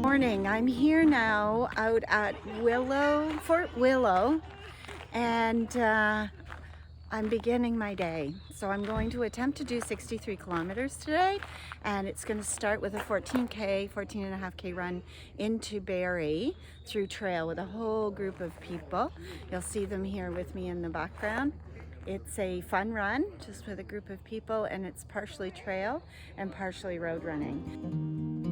Morning. I'm here now out at Fort Willow, and I'm beginning my day. So I'm going to attempt to do 63 kilometers today, and it's going to start with a 14.5K run into Barrie through trail with a whole group of people. You'll see them here with me in the background. It's a fun run just with a group of people, and it's partially trail and partially road running.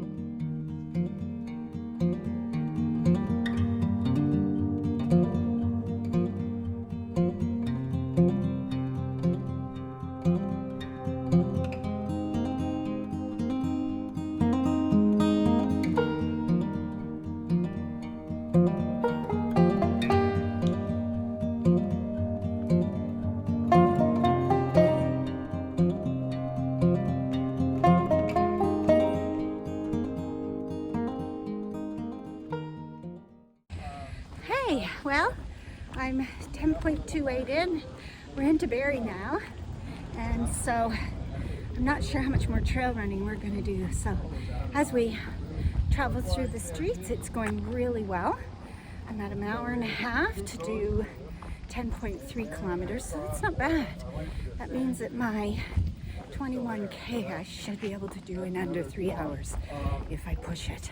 Hey, well, I'm 10.28 in. We're into Barrie now, and so I'm not sure how much more trail running we're going to do. So as we travel through the streets, it's going really well. I'm at an hour and a half to do 10.3 kilometers, so that's not bad. That means that my 21K I should be able to do in under 3 hours if I push it.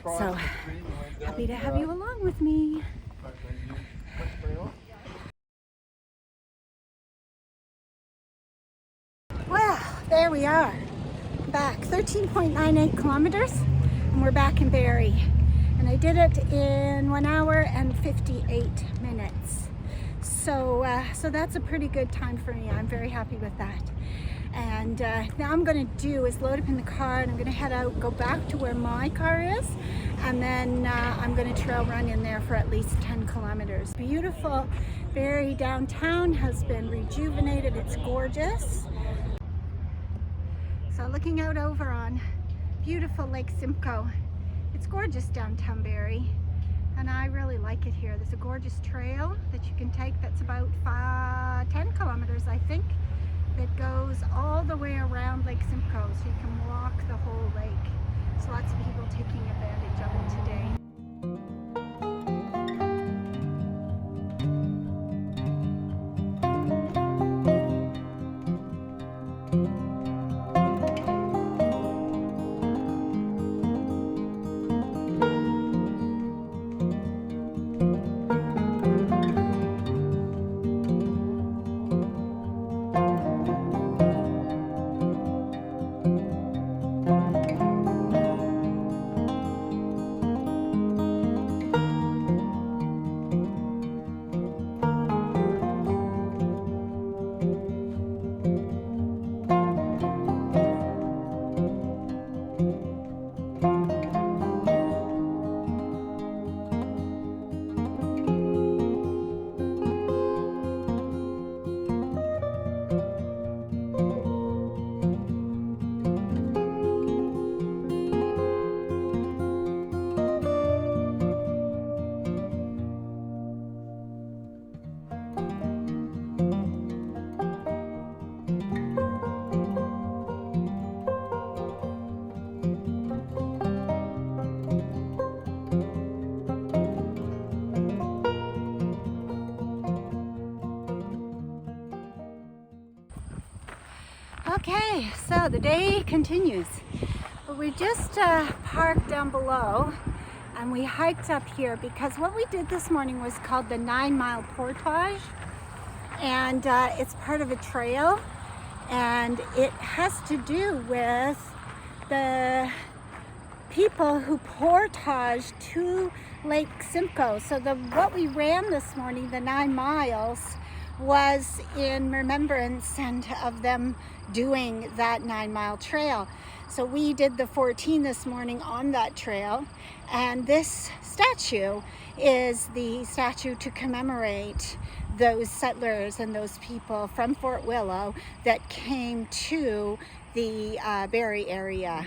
So happy to have you along with me. Well, there we are, back 13.98 kilometers, and we're back in Barrie. And I did it in 1 hour and 58 minutes. So that's a pretty good time for me. I'm very happy with that. And now I'm going to do is load up in the car, and I'm going to head out, go back to where my car is, and then I'm going to trail run in there for at least 10 kilometers. Beautiful Barrie downtown has been rejuvenated. It's gorgeous. So looking out over on beautiful Lake Simcoe. It's gorgeous downtown Barrie, and I really like it here. There's a gorgeous trail that you can take that's about 10 kilometers, I think, that goes all the way around Lake Simcoe, so you can walk the whole lake. So lots of people taking advantage of it today. Okay, so the day continues. We just parked down below, and we hiked up here because what we did this morning was called the 9-mile portage, and it's part of a trail, and it has to do with the people who portage to Lake Simcoe. So what we ran this morning, the 9 miles, was in remembrance and of them doing that 9-mile trail. So we did the 14 this morning on that trail, and this statue is the statue to commemorate those settlers and those people from Fort Willow that came to the Barrie area.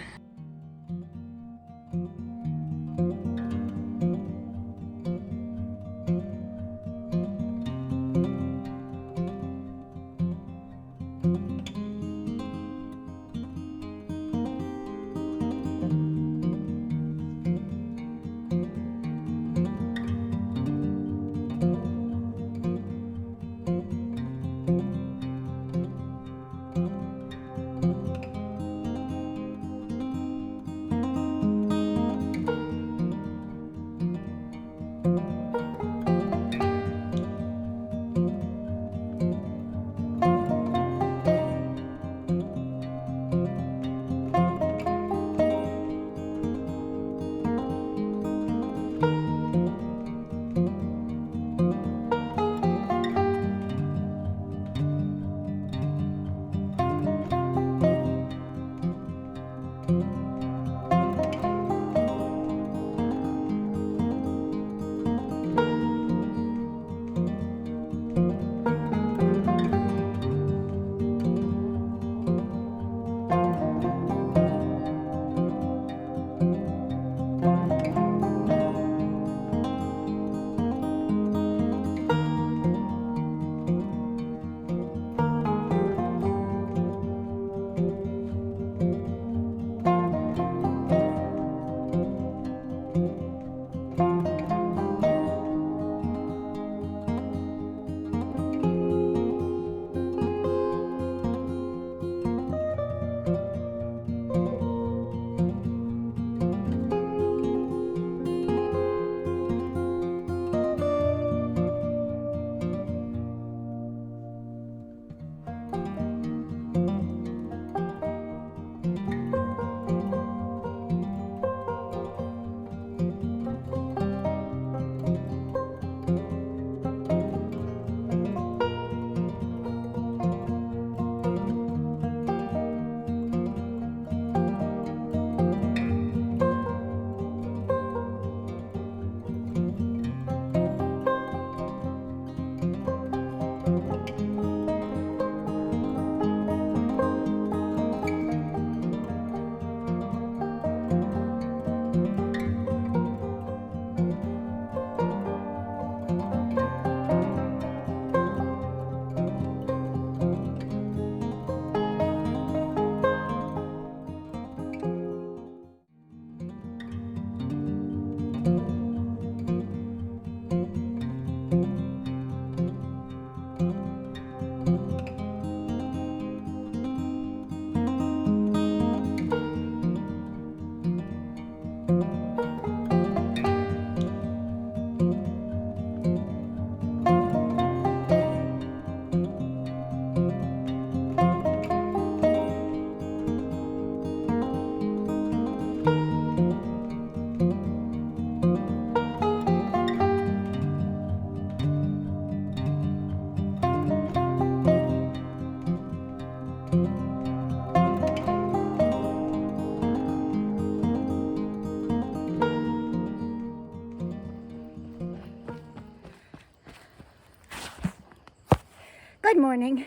Good morning.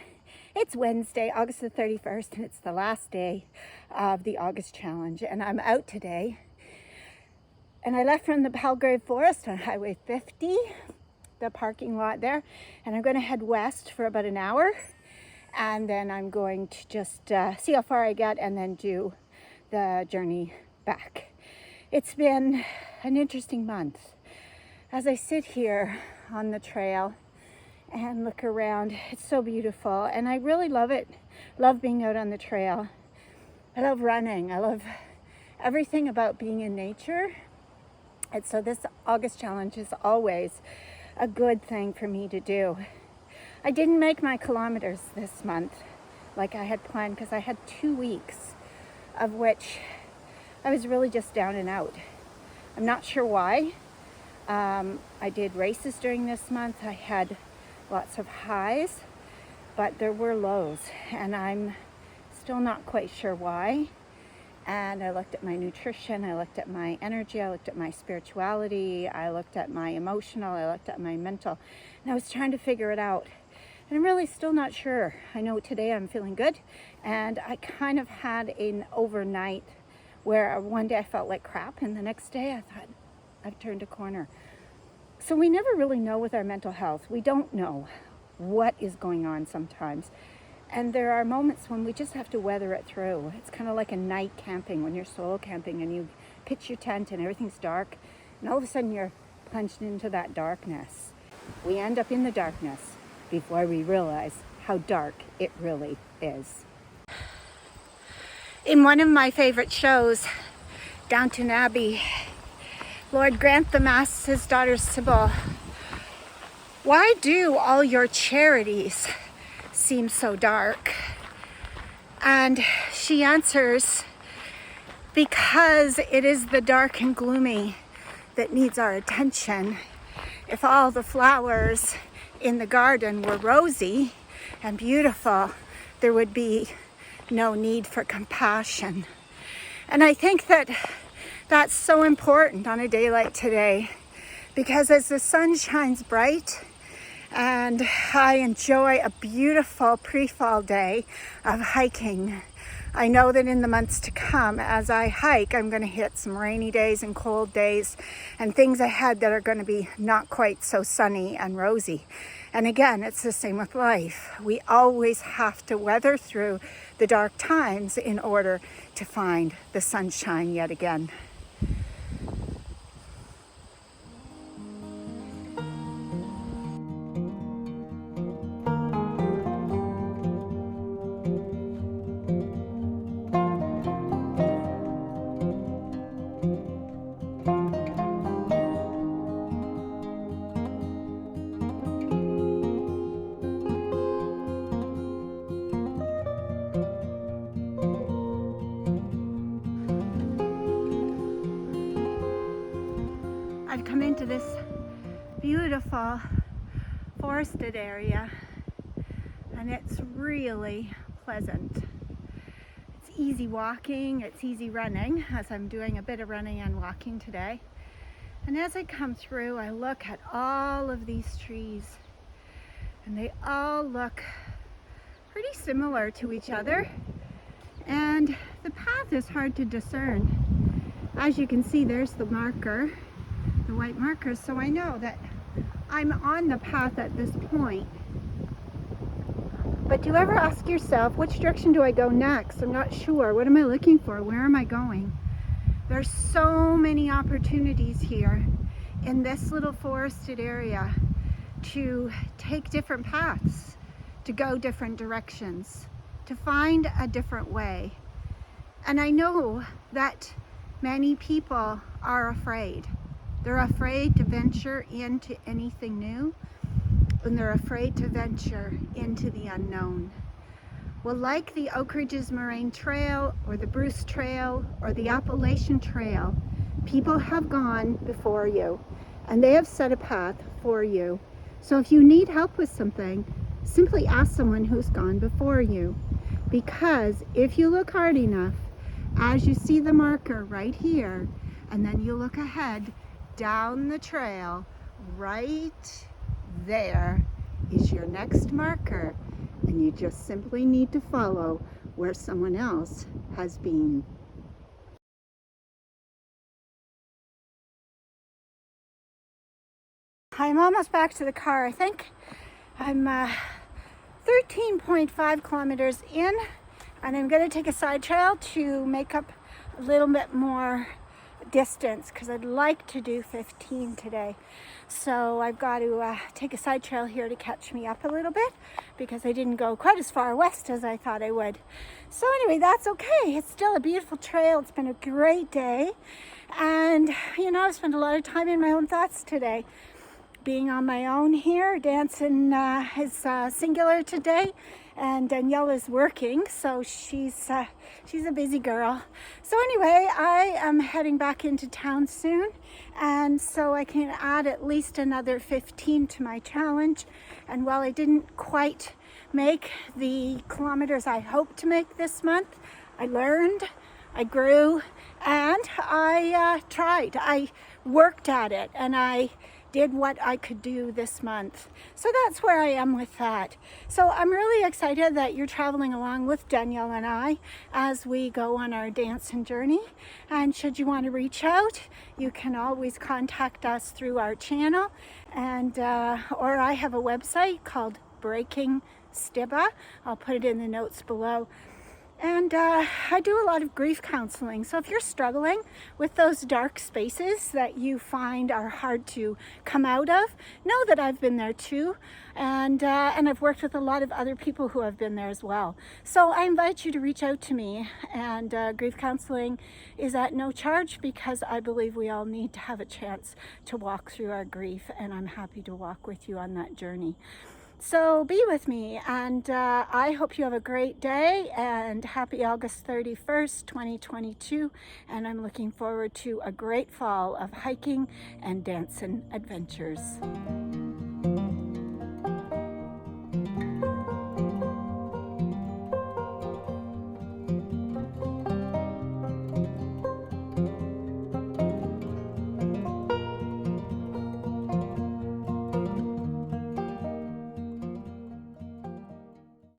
It's Wednesday, August the 31st, and it's the last day of the August challenge. And I'm out today. And I left from the Palgrave Forest on Highway 50, the parking lot there. And I'm going to head west for about an hour. And then I'm going to just see how far I get and then do the journey back. It's been an interesting month. As I sit here on the trail and look around, it's so beautiful, and I really love it. Love being out on the trail. I love running. I love everything about being in nature. And so this August challenge is always a good thing for me to do. I didn't make my kilometers this month like I had planned because I had 2 weeks of which I was really just down and out. I'm not sure why. I did races during this month. I had lots of highs, but there were lows, and I'm still not quite sure why. And I looked at my nutrition, I looked at my energy, I looked at my spirituality, I looked at my emotional, I looked at my mental, and I was trying to figure it out. And I'm really still not sure. I know today I'm feeling good, and I kind of had an overnight where one day I felt like crap, and the next day I thought, I've turned a corner. So we never really know with our mental health. We don't know what is going on sometimes. And there are moments when we just have to weather it through. It's kind of like a night camping when you're solo camping and you pitch your tent and everything's dark. And all of a sudden you're plunged into that darkness. We end up in the darkness before we realize how dark it really is. In one of my favorite shows, Downton Abbey, Lord Grantham asks his daughter Sybil, "Why do all your charities seem so dark?" And she answers, "Because it is the dark and gloomy that needs our attention. If all the flowers in the garden were rosy and beautiful, there would be no need for compassion." And I think that that's so important on a day like today, because as the sun shines bright and I enjoy a beautiful pre-fall day of hiking, I know that in the months to come, as I hike, I'm going to hit some rainy days and cold days and things ahead that are going to be not quite so sunny and rosy. And again, it's the same with life. We always have to weather through the dark times in order to find the sunshine yet again. I've come into this beautiful forested area, and it's really pleasant. It's easy walking, it's easy running, as I'm doing a bit of running and walking today. And as I come through, I look at all of these trees, and they all look pretty similar to each other. And the path is hard to discern. As you can see, there's the marker, the white marker, so I know that I'm on the path at this point. But do you ever ask yourself, which direction do I go next? I'm not sure. What am I looking for? Where am I going? There's so many opportunities here in this little forested area to take different paths, to go different directions, to find a different way. And I know that many people are afraid. They're afraid to venture into anything new, and they're afraid to venture into the unknown. Well, like the Oak Ridges Moraine Trail or the Bruce Trail or the Appalachian Trail, people have gone before you, and they have set a path for you. So if you need help with something, simply ask someone who's gone before you. Because if you look hard enough, as you see the marker right here, and then you look ahead down the trail, right there is your next marker. and you just simply need to follow where someone else has been. I'm almost back to the car. I think I'm 13.5 kilometers in, and I'm going to take a side trail to make up a little bit more distance because I'd like to do 15 today. So I've got to take a side trail here to catch me up a little bit because I didn't go quite as far west as I thought I would. So anyway, that's okay. It's still a beautiful trail. It's been a great day, and you know, I've spent a lot of time in my own thoughts today. Being on my own here. Dancing is singular today, and Danielle is working, so she's a busy girl. So anyway, I am heading back into town soon, and so I can add at least another 15 to my challenge. And while I didn't quite make the kilometers I hoped to make this month, I learned, I grew, and I tried. I worked at it, and I did what I could do this month. So that's where I am with that. So I'm really excited that you're traveling along with Danielle and I as we go on our dancing journey. And should you want to reach out, you can always contact us through our channel, and or I have a website called Breaking Stibba. I'll put it in the notes below. And I do a lot of grief counseling. So if you're struggling with those dark spaces that you find are hard to come out of, know that I've been there too. And I've worked with a lot of other people who have been there as well. So I invite you to reach out to me. And grief counseling is at no charge because I believe we all need to have a chance to walk through our grief. And I'm happy to walk with you on that journey. So be with me, and I hope you have a great day, and happy August 31st, 2022, and I'm looking forward to a great fall of hiking and dancing adventures.